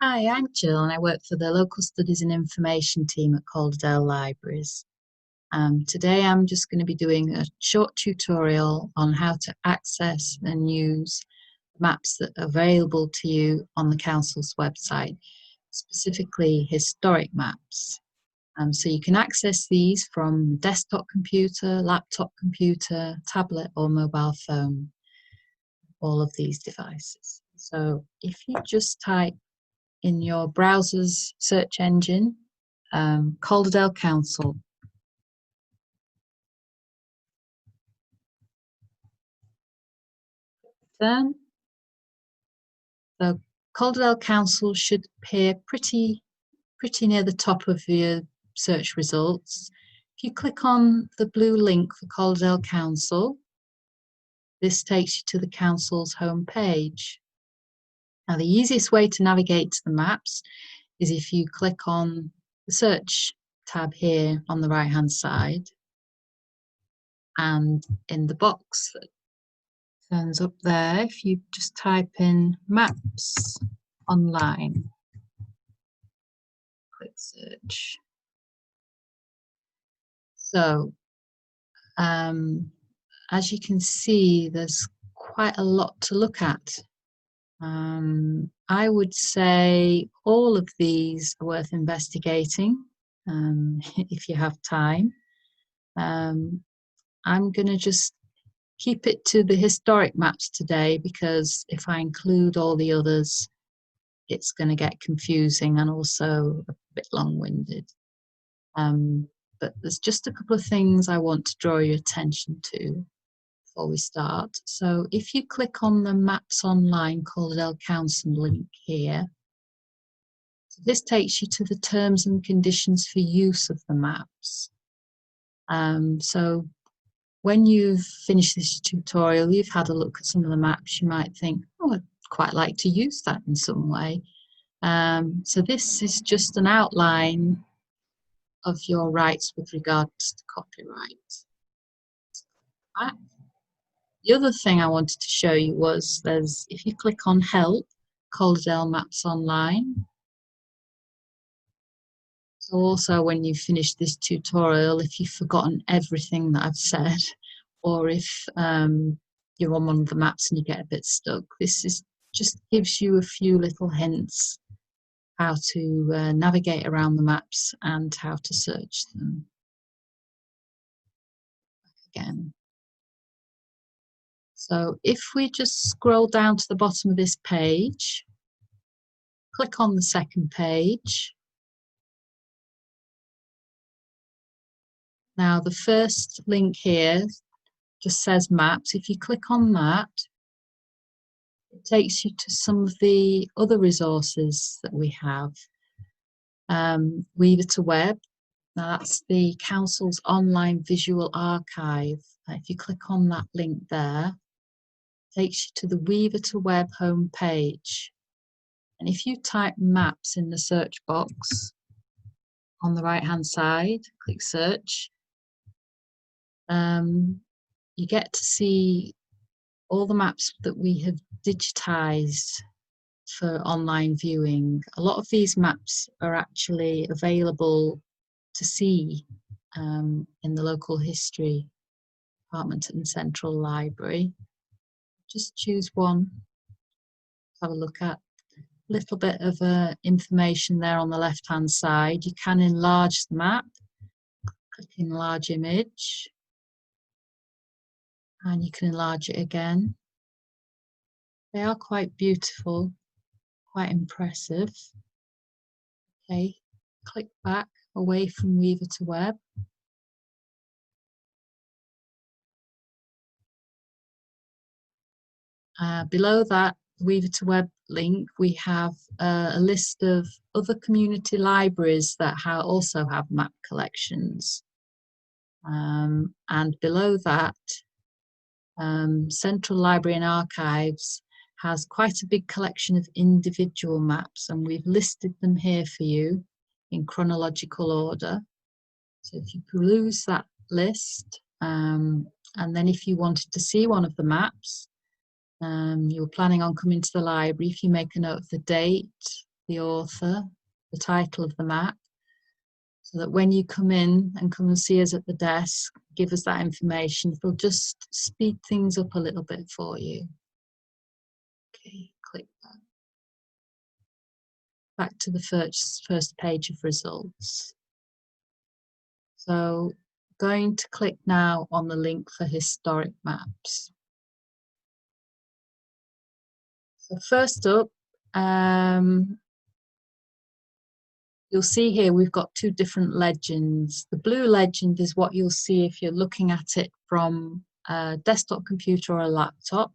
Hi, I'm Jill and I work for the Local Studies and Information team at Calderdale Libraries. Today I'm just going to be doing a short tutorial on how to access and use maps that are available to you on the Council's website, specifically historic maps. So you can access these from desktop computer, laptop computer, tablet or mobile phone, all of these devices. So if you just type in your browser's search engine, Calderdale Council. Then, so Calderdale Council should appear pretty near the top of your search results. If you click on the blue link for Calderdale Council, this takes you to the council's homepage. Now, the easiest way to navigate to the maps is if you click on the search tab here on the right hand side, and in the box that turns up there, if you just type in Maps Online, click search. So as you can see, there's quite a lot to look at. I would say all of these are worth investigating if you have time. I'm going to just keep it to the historic maps today, because if I include all the others, it's going to get confusing and also a bit long-winded. But there's just a couple of things I want to draw your attention to before we start. So if you click on the Maps Online Calderdale Council link here, so this takes you to the terms and conditions for use of the maps. So when you've finished this tutorial, you've had a look at some of the maps, you might think, oh, I'd quite like to use that in some way. So this is just an outline of your rights with regards to copyright. The other thing I wanted to show you was if you click on Help, Calderdale Maps Online. So also when you finish this tutorial, if you've forgotten everything that I've said, or if you're on one of the maps and you get a bit stuck, this just gives you a few little hints how to navigate around the maps and how to search them. Again. So if we just scroll down to the bottom of this page, click on the second page. Now the first link here just says maps. If you click on that, it takes you to some of the other resources that we have. Weaver to Web. Now that's the Council's online visual archive. If you click on that link there, it takes you to the Weaver to Web homepage. And if you type maps in the search box on the right hand side, click search, you get to see all the maps that we have digitized for online viewing. A lot of these maps are actually available to see in the local history department and central library. Just choose one, have a look at. A little bit of information there on the left hand side. You can enlarge the map, click enlarge image, and you can enlarge it again. They are quite beautiful, quite impressive. Okay, click back away from Weaver to Web. Below that Weaver to Web link, we have a list of other community libraries that also have map collections. And below that, Central Library and Archives has quite a big collection of individual maps, and we've listed them here for you in chronological order. So if you peruse that list, and then if you wanted to see one of the maps, you were planning on coming to the library, if you make a note of the date, the author, the title of the map, so that when you come in and come and see us at the desk, give us that information. It'll just speed things up a little bit for you. Okay, click that. Back to the first page of results. So going to click now on the link for historic maps. So first up, you'll see here we've got two different legends. The blue legend is what you'll see if you're looking at it from a desktop computer or a laptop.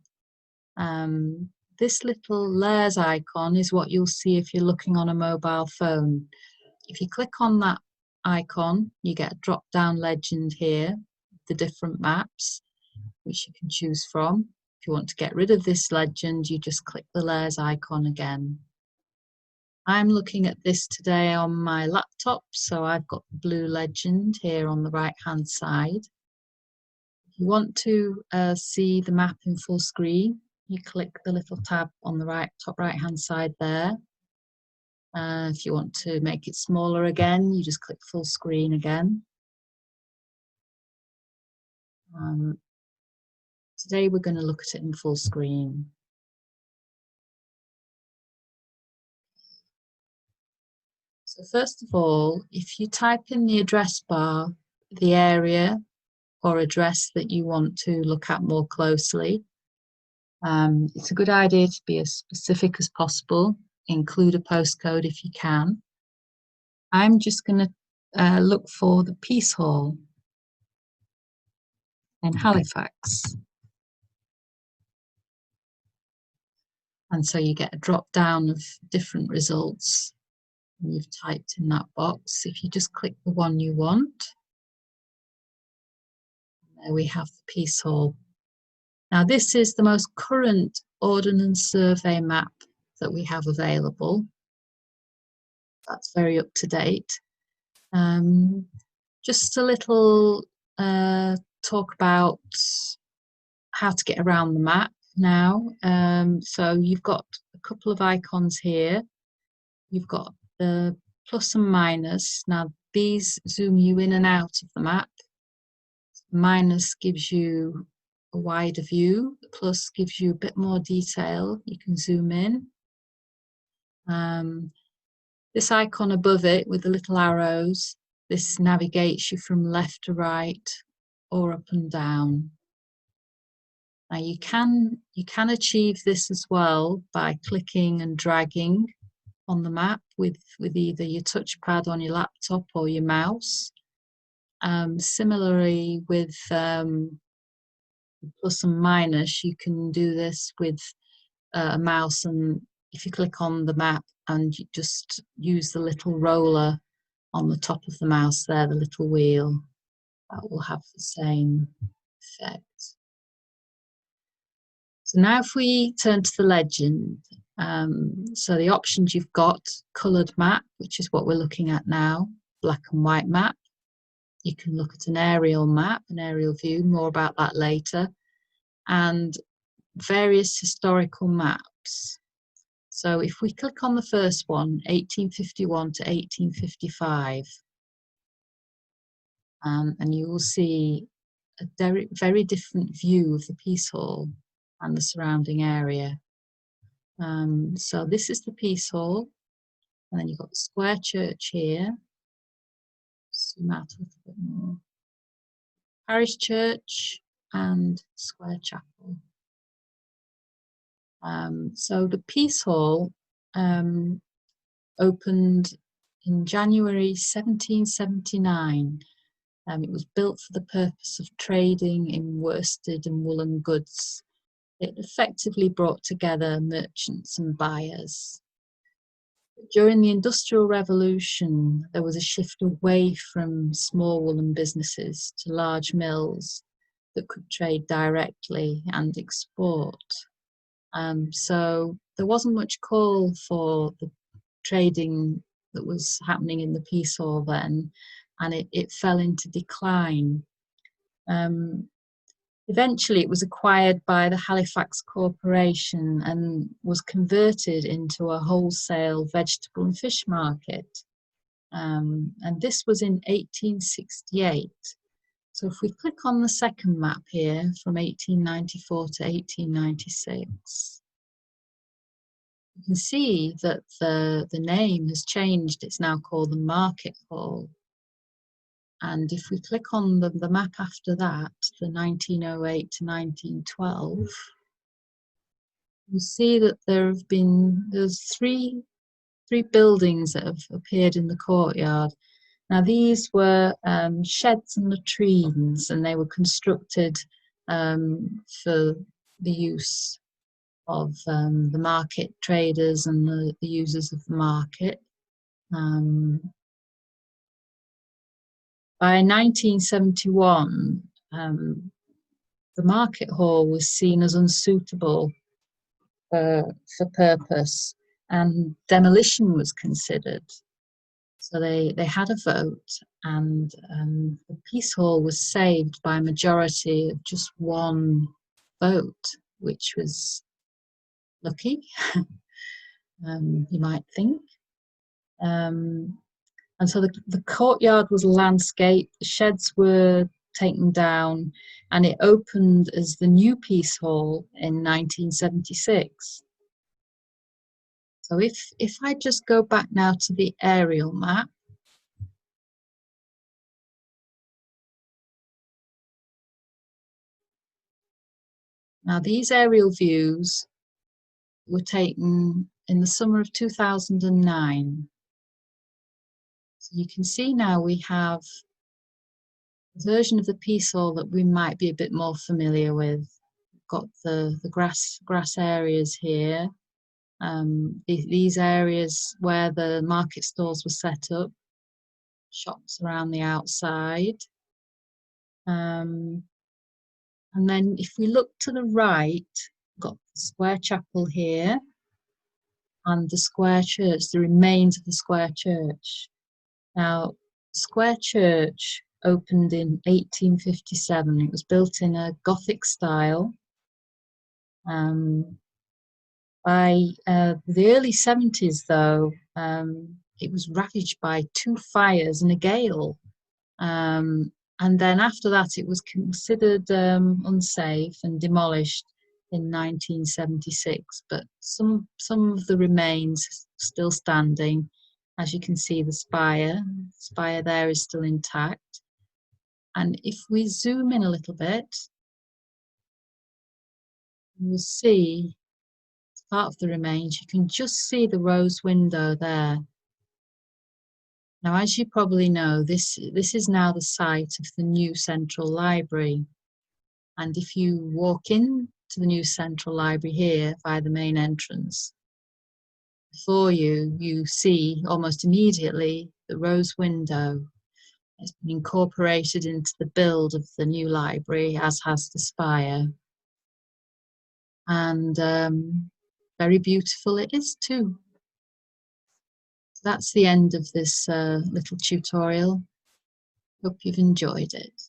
This little layers icon is what you'll see if you're looking on a mobile phone. If you click on that icon, you get a drop-down legend here, the different maps, which you can choose from. If you want to get rid of this legend, you just click the layers icon again. I'm looking at this today on my laptop, so I've got the blue legend here on the right-hand side. If you want to see the map in full screen, you click the little tab on the top right-hand side there. If you want to make it smaller again, you just click full screen again. Today we're going to look at it in full screen. So first of all, if you type in the address bar, the area or address that you want to look at more closely, it's a good idea to be as specific as possible. Include a postcode if you can. I'm just going to look for the Peace Hall in Halifax. And so you get a drop down of different results. And you've typed in that box. If you just click the one you want, there we have the Peace Hall. Now this is the most current Ordnance Survey map that we have available. That's very up to date. Just a little talk about how to get around the map now. So you've got a couple of icons here. You've got the plus and minus. Now these zoom you in and out of the map. Minus gives you a wider view. The plus gives you a bit more detail. You can zoom in. This icon above it with the little arrows, this navigates you from left to right or up and down. Now you can achieve this as well by clicking and dragging on the map with either your touchpad on your laptop or your mouse. Similarly with plus and minus, you can do this with a mouse, and if you click on the map and you just use the little roller on the top of the mouse there, the little wheel, that will have the same effect. So now if we turn to the legend, so the options you've got, coloured map, which is what we're looking at now, black and white map. You can look at an aerial map, an aerial view, more about that later, and various historical maps. So if we click on the first one, 1851 to 1855, and you will see a very different view of the Peace Hall and the surrounding area. So this is the Peace Hall, and then you've got the square church here. Zoom out a little bit more. Parish church and square chapel. So the Peace Hall opened in January 1779. It was built for the purpose of trading in worsted and woolen goods. It effectively brought together merchants and buyers. During the Industrial Revolution, there was a shift away from small woolen businesses to large mills that could trade directly and export. So there wasn't much call for the trading that was happening in the Peace Hall then, and it fell into decline. Eventually, it was acquired by the Halifax Corporation and was converted into a wholesale vegetable and fish market. And this was in 1868. So if we click on the second map here from 1894 to 1896, you can see that the name has changed. It's now called the Market Hall. And if we click on the map after that, the 1908 to 1912, you'll see that there's three buildings that have appeared in the courtyard. Now these were sheds and latrines, and they were constructed for the use of the market traders and the users of the market. By 1971, the market hall was seen as unsuitable for purpose, and demolition was considered. So they had a vote, and the Peace Hall was saved by a majority of just one vote, which was lucky, you might think. And so the courtyard was landscaped, the sheds were taken down, and it opened as the new Peace Hall in 1976. So if I just go back now to the aerial map, now these aerial views were taken in the summer of 2009. So you can see now we have a version of the Peace Hall that we might be a bit more familiar with. We've got the grass areas here. These areas where the market stalls were set up, shops around the outside. And then if we look to the right, we've got the square chapel here and the square church, the remains of the square church. Now, Square Church opened in 1857. It was built in a Gothic style. By the early 70s, though, it was ravaged by 2 fires and a gale. And then after that, it was considered unsafe and demolished in 1976. But some of the remains still standing. As you can see, the spire there is still intact. And if we zoom in a little bit, you'll see part of the remains. You can just see the rose window there. Now, as you probably know, this is now the site of the new Central Library. And if you walk in to the new Central Library here via the main entrance, before you see almost immediately the rose window. It's been incorporated into the build of the new library, as has the spire. And very beautiful it is too. That's the end of this little tutorial. Hope you've enjoyed it.